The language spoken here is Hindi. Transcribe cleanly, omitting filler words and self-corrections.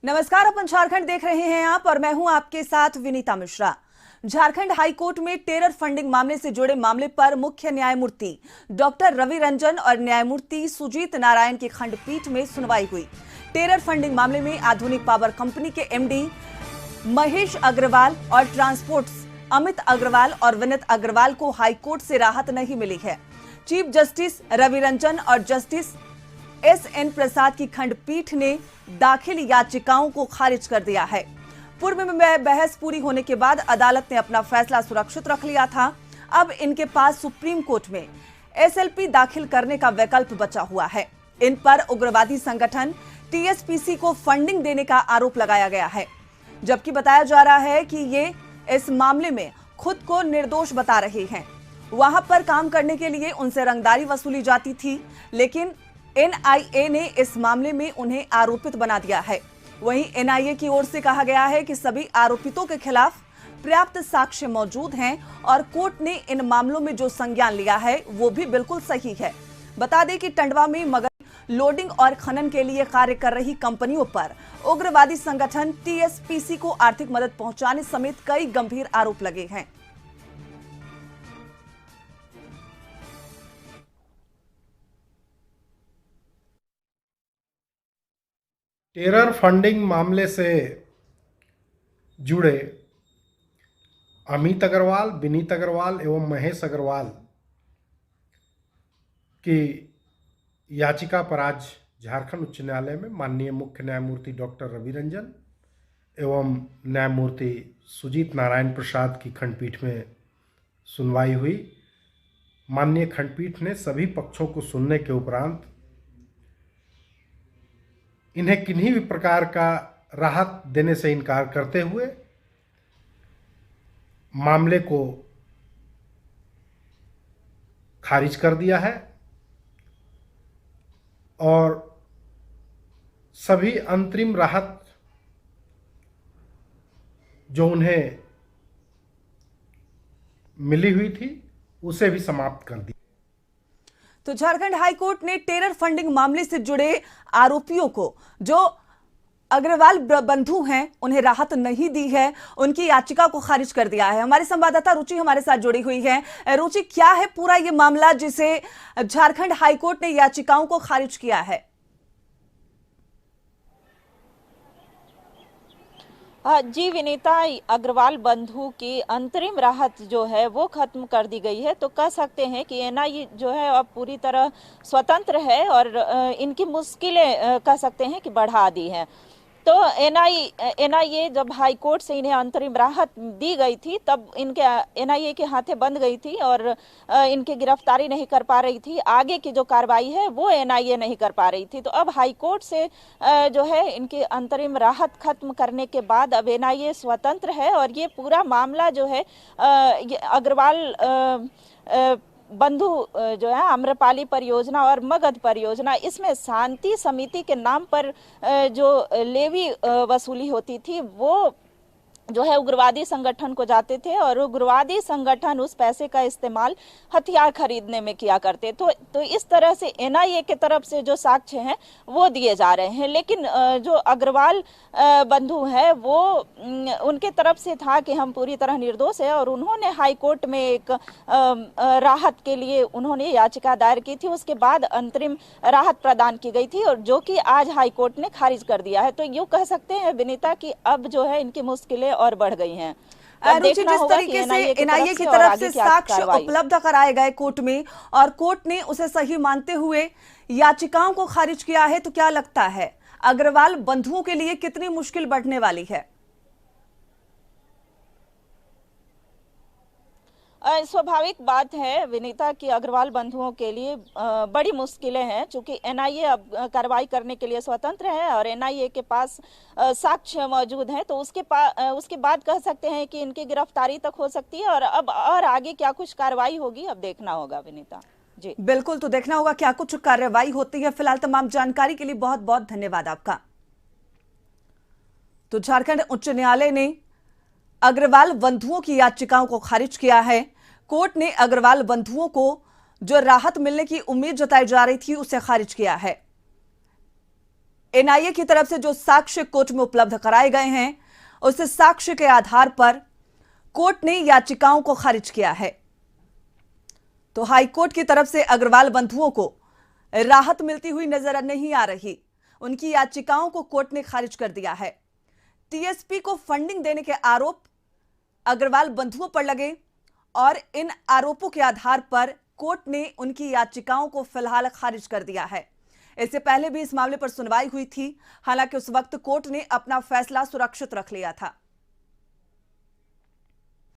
नमस्कार, अपन झारखंड देख रहे हैं आप और मैं हूं आपके साथ विनीता मिश्रा। झारखंड हाई कोर्ट में टेरर फंडिंग मामले से जुड़े मामले पर मुख्य न्यायमूर्ति डॉक्टर रवि रंजन और न्यायमूर्ति सुजीत नारायण की खंडपीठ में सुनवाई हुई। टेरर फंडिंग मामले में आधुनिक पावर कंपनी के एमडी महेश अग्रवाल और ट्रांसपोर्ट्स अमित अग्रवाल और विनीत अग्रवाल को हाईकोर्ट से राहत नहीं मिली है। चीफ जस्टिस रवि रंजन और जस्टिस एस.एन. प्रसाद की खंडपीठ ने दाखिल याचिकाओं को खारिज कर दिया है। पूर्व में बहस पूरी होने के बाद अदालत ने अपना फैसला सुरक्षित रख लिया था। अब इनके पास सुप्रीम कोर्ट में एसएलपी दाखिल करने का विकल्प बचा हुआ है। इन पर उग्रवादी संगठन टीएसपीसी को फंडिंग देने का आरोप लगाया गया है, जबकि बताया जा रहा है कि ये इस मामले में खुद को निर्दोष बता रहे हैं। वहां पर काम करने के लिए उनसे रंगदारी वसूली जाती थी, लेकिन एनआईए ने इस मामले में उन्हें आरोपित बना दिया है। वहीं एनआईए की ओर से कहा गया है कि सभी आरोपितों के खिलाफ पर्याप्त साक्ष्य मौजूद हैं और कोर्ट ने इन मामलों में जो संज्ञान लिया है वो भी बिल्कुल सही है। बता दें कि टंडवा में मगर लोडिंग और खनन के लिए कार्य कर रही कंपनियों पर उग्रवादी संगठन टीएसपीसी को आर्थिक मदद पहुंचाने समेत कई गंभीर आरोप लगे हैं। टेरर फंडिंग मामले से जुड़े अमित अग्रवाल, विनीत अग्रवाल एवं महेश अग्रवाल की याचिका पर आज झारखंड उच्च न्यायालय में माननीय मुख्य न्यायमूर्ति डॉक्टर रवि रंजन एवं न्यायमूर्ति सुजीत नारायण प्रसाद की खंडपीठ में सुनवाई हुई। माननीय खंडपीठ ने सभी पक्षों को सुनने के उपरांत इन्हें किन्हीं भी प्रकार का राहत देने से इनकार करते हुए मामले को खारिज कर दिया है और सभी अंतरिम राहत जो उन्हें मिली हुई थी उसे भी समाप्त कर दिया। तो झारखंड हाईकोर्ट ने टेरर फंडिंग मामले से जुड़े आरोपियों को, जो अग्रवाल बंधु हैं, उन्हें राहत नहीं दी है, उनकी याचिका को खारिज कर दिया है। हमारे संवाददाता रुचि हमारे साथ जुड़ी हुई है। रुचि, क्या है पूरा ये मामला जिसे झारखंड हाईकोर्ट ने याचिकाओं को खारिज किया है? जी विनीता, अग्रवाल बंधु की अंतरिम राहत जो है वो खत्म कर दी गई है। तो कह सकते हैं कि एनआईए जो है अब पूरी तरह स्वतंत्र है और इनकी मुश्किलें कह सकते हैं कि बढ़ा दी हैं। तो एनआईए जब हाई कोर्ट से इन्हें अंतरिम राहत दी गई थी तब इनके एनआईए के हाथे बंद गई थी और इनकी गिरफ्तारी नहीं कर पा रही थी। आगे की जो कार्रवाई है वो एनआईए नहीं कर पा रही थी। तो अब हाई कोर्ट से जो है इनकी अंतरिम राहत खत्म करने के बाद अब एनआईए स्वतंत्र है और ये पूरा मामला जो है अग्रवाल बंधु जो है आम्रपाली परियोजना और मगध परियोजना, इसमें शांति समिति के नाम पर जो लेवी वसूली होती थी वो जो है उग्रवादी संगठन को जाते थे और उग्रवादी संगठन उस पैसे का इस्तेमाल हथियार खरीदने में किया करते। तो इस तरह से एनआईए के तरफ से जो साक्ष्य हैं वो दिए जा रहे हैं, लेकिन जो अग्रवाल बंधु है वो उनके तरफ से था कि हम पूरी तरह निर्दोष है और उन्होंने हाई कोर्ट में एक राहत के लिए उन्होंने याचिका दायर की थी। उसके बाद अंतरिम राहत प्रदान की गई थी और जो कि आज हाई कोर्ट ने खारिज कर दिया है। तो यूँ कह सकते हैं विनीता कि अब जो है इनकी मुश्किलें और बढ़ गई हैं। रुचि, जिस तरीके से एनआईए की तरफ से साक्ष्य उपलब्ध कराए गए कोर्ट में और कोर्ट ने उसे सही मानते हुए याचिकाओं को खारिज किया है, तो क्या लगता है अग्रवाल बंधुओं के लिए कितनी मुश्किल बढ़ने वाली है? स्वाभाविक बात है विनीता कि अग्रवाल बंधुओं के लिए बड़ी मुश्किलें हैं, क्योंकि एनआईए अब कार्रवाई करने के लिए स्वतंत्र है और एनआईए के पास साक्ष्य मौजूद हैं। तो उसके बाद कह सकते हैं कि इनकी गिरफ्तारी तक हो सकती है और अब और आगे क्या कुछ कार्रवाई होगी अब देखना होगा विनीता। जी बिल्कुल, तो देखना होगा क्या कुछ कार्रवाई होती है। फिलहाल तमाम जानकारी के लिए बहुत बहुत धन्यवाद आपका। तो झारखंड उच्च न्यायालय ने अग्रवाल बंधुओं की याचिकाओं को खारिज किया है। कोर्ट ने अग्रवाल बंधुओं को जो राहत मिलने की उम्मीद जताई जा रही थी उसे खारिज किया है। एनआईए की तरफ से जो साक्ष्य कोर्ट में उपलब्ध कराए गए हैं, उस साक्ष्य के आधार पर कोर्ट ने याचिकाओं को खारिज किया है। तो हाईकोर्ट की तरफ से अग्रवाल बंधुओं को राहत मिलती हुई नजर नहीं आ रही। उनकी याचिकाओं को कोर्ट ने खारिज कर दिया है। टीएसपी को फंडिंग देने के आरोप अग्रवाल बंधुओं पर लगे और इन आरोपों के आधार पर कोर्ट ने उनकी याचिकाओं को फिलहाल खारिज कर दिया है। इससे पहले भी इस मामले पर सुनवाई हुई थी, हालांकि उस वक्त कोर्ट ने अपना फैसला सुरक्षित रख लिया था।